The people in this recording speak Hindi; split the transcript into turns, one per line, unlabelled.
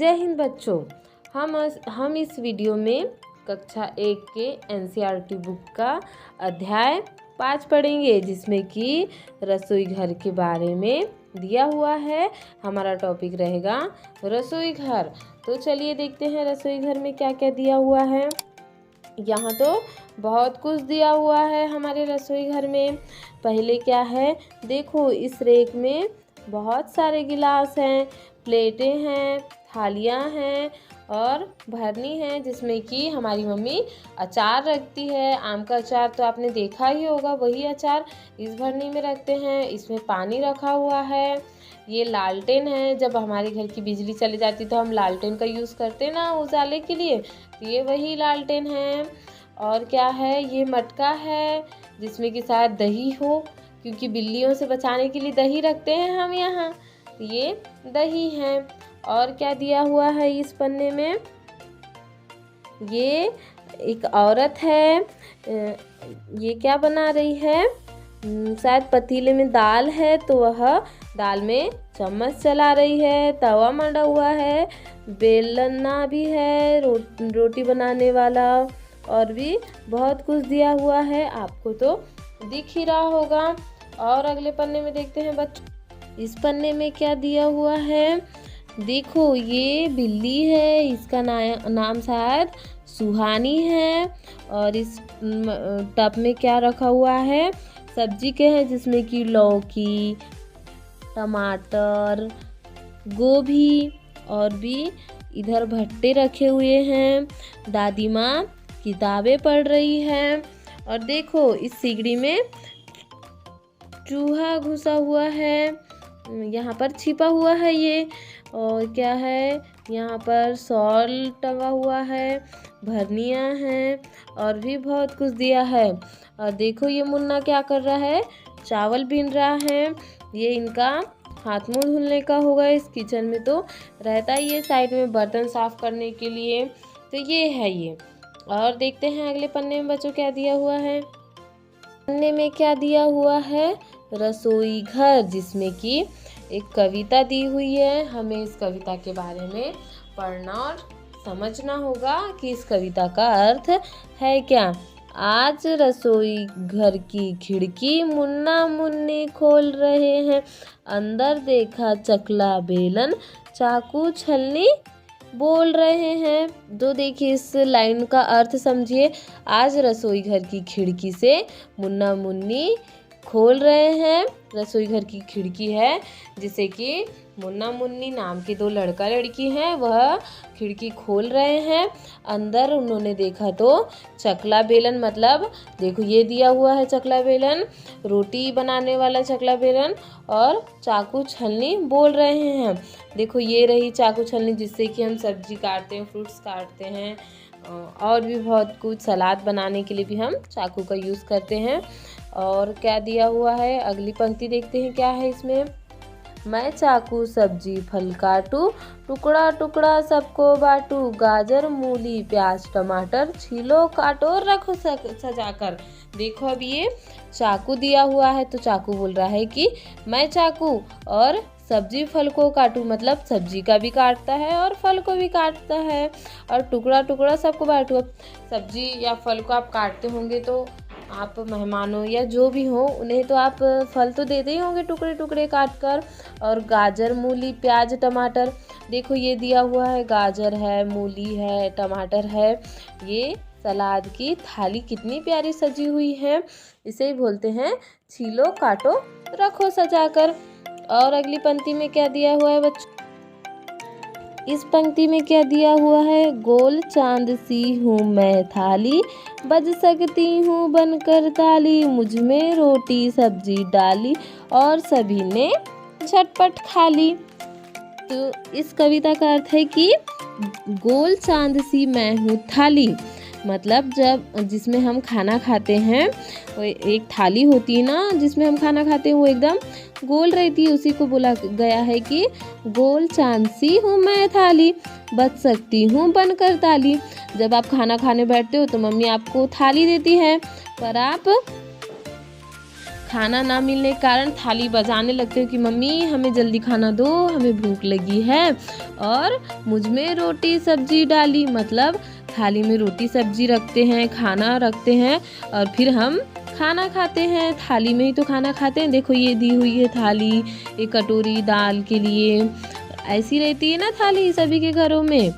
जय हिंद बच्चों। हम इस वीडियो में कक्षा 1 के एनसीईआरटी बुक का अध्याय 5 पढ़ेंगे, जिसमें कि रसोई घर के बारे में दिया हुआ है। हमारा टॉपिक रहेगा रसोई घर। तो चलिए देखते हैं रसोई घर में क्या क्या दिया हुआ है। यहाँ तो बहुत कुछ दिया हुआ है हमारे रसोई घर में। पहले क्या है, देखो इस रैक में बहुत सारे गिलास हैं, प्लेटें हैं, थालियाँ हैं और भरनी है, जिसमें कि हमारी मम्मी अचार रखती है। आम का अचार तो आपने देखा ही होगा, वही अचार इस भरनी में रखते हैं। इसमें पानी रखा हुआ है। ये लालटेन है, जब हमारे घर की बिजली चली जाती तो हम लालटेन का यूज़ करते हैं ना उजाले के लिए, तो ये वही लालटेन है। और क्या है, ये मटका है जिसमें कि शायद दही हो, क्योंकि बिल्लियों से बचाने के लिए दही रखते हैं हम यहाँ, तो ये दही है। और क्या दिया हुआ है इस पन्ने में, ये एक औरत है, ये क्या बना रही है, शायद पतीले में दाल है तो वह दाल में चम्मच चला रही है। तवा मढ़ा हुआ है, बेलना भी है, रोटी बनाने वाला, और भी बहुत कुछ दिया हुआ है, आपको तो दिख ही रहा होगा। और अगले पन्ने में देखते हैं बच्चों, इस पन्ने में क्या दिया हुआ है। देखो ये बिल्ली है, इसका नाम शायद सुहानी है। और इस टब में क्या रखा हुआ है, सब्जी के हैं, जिसमें कि लौकी, टमाटर, गोभी, और भी इधर भट्टे रखे हुए हैं। दादी माँ किताबें पढ़ रही है। और देखो इस सिगड़ी में चूहा घुसा हुआ है, यहाँ पर छिपा हुआ है ये। और क्या है, यहाँ पर शॉल टंगा हुआ है, भरनियाँ हैं, और भी बहुत कुछ दिया है। और देखो ये मुन्ना क्या कर रहा है, चावल बीन रहा है। ये इनका हाथ मुंह धुलने का होगा, इस किचन में तो रहता ही है, साइड में बर्तन साफ करने के लिए। तो ये है ये। और देखते हैं अगले पन्ने में बच्चों क्या दिया हुआ है। पन्ने में क्या दिया हुआ है, रसोई घर, जिसमें कि एक कविता दी हुई है। हमें इस कविता के बारे में पढ़ना और समझना होगा कि इस कविता का अर्थ है क्या। आज रसोई घर की खिड़की मुन्ना मुन्नी खोल रहे हैं, अंदर देखा चकला बेलन चाकू छलनी बोल रहे हैं। तो देखिए इस लाइन का अर्थ समझिए। आज रसोई घर की खिड़की से मुन्ना मुन्नी खोल रहे हैं, रसोई घर की खिड़की है जिसे कि मुन्ना मुन्नी नाम के 2 लड़का लड़की हैं, वह खिड़की खोल रहे हैं। अंदर उन्होंने देखा तो चकला बेलन, मतलब देखो ये दिया हुआ है चकला बेलन, रोटी बनाने वाला चकला बेलन, और चाकू छलनी बोल रहे हैं। देखो ये रही चाकू छलनी, जिससे कि हम सब्जी काटते हैं, फ्रूट्स काटते हैं, और भी बहुत कुछ, सलाद बनाने के लिए भी हम चाकू का यूज़ करते हैं। और क्या दिया हुआ है, अगली पंक्ति देखते हैं क्या है इसमें। मैं चाकू सब्जी फल काटूं, टुकड़ा टुकड़ा सबको बांटू, गाजर मूली प्याज टमाटर छीलो काटो रखो सजाकर। देखो अब ये चाकू दिया हुआ है, तो चाकू बोल रहा है कि मैं चाकू और सब्जी फल को काटूं, मतलब सब्जी का भी काटता है और फल को भी काटता है, और टुकड़ा टुकड़ा सबको बांटू। सब्जी या फल को आप काटते होंगे तो आप मेहमानों या जो भी हो उन्हें तो आप फल तो देते ही होंगे टुकड़े टुकड़े काट कर। और गाजर मूली प्याज टमाटर, देखो ये दिया हुआ है, गाजर है, मूली है, टमाटर है। ये सलाद की थाली कितनी प्यारी सजी हुई है, इसे ही बोलते हैं छीलो काटो रखो सजाकर। और अगली पंक्ति में क्या दिया हुआ है बच्चों, इस पंक्ति में क्या दिया हुआ है, गोल चांद सी हूँ मैं थाली, बज सकती हूँ बनकर ताली, मुझ में रोटी सब्जी डाली और सभी ने झटपट खा ली। तो इस कविता का अर्थ है कि गोल चांद सी मैं हूँ थाली, मतलब जब जिसमें हम खाना खाते हैं, वो एक थाली होती है ना जिसमें हम खाना खाते हैं, वो एकदम गोल रहती है, उसी को बोला गया है कि गोल चांद सी हूँ मैं थाली, बच सकती हूँ बनकर ताली। जब आप खाना खाने बैठते हो तो मम्मी आपको थाली देती है, पर आप खाना ना मिलने के कारण थाली बजाने लगते हो कि मम्मी हमें जल्दी खाना दो, हमें भूख लगी है। और मुझ में रोटी सब्जी डाली, मतलब थाली में रोटी सब्जी रखते हैं, खाना रखते हैं और फिर हम खाना खाते हैं। थाली में ही तो खाना खाते हैं। देखो ये दी हुई है थाली, एक कटोरी दाल के लिए। ऐसी रहती है ना थाली सभी के घरों में।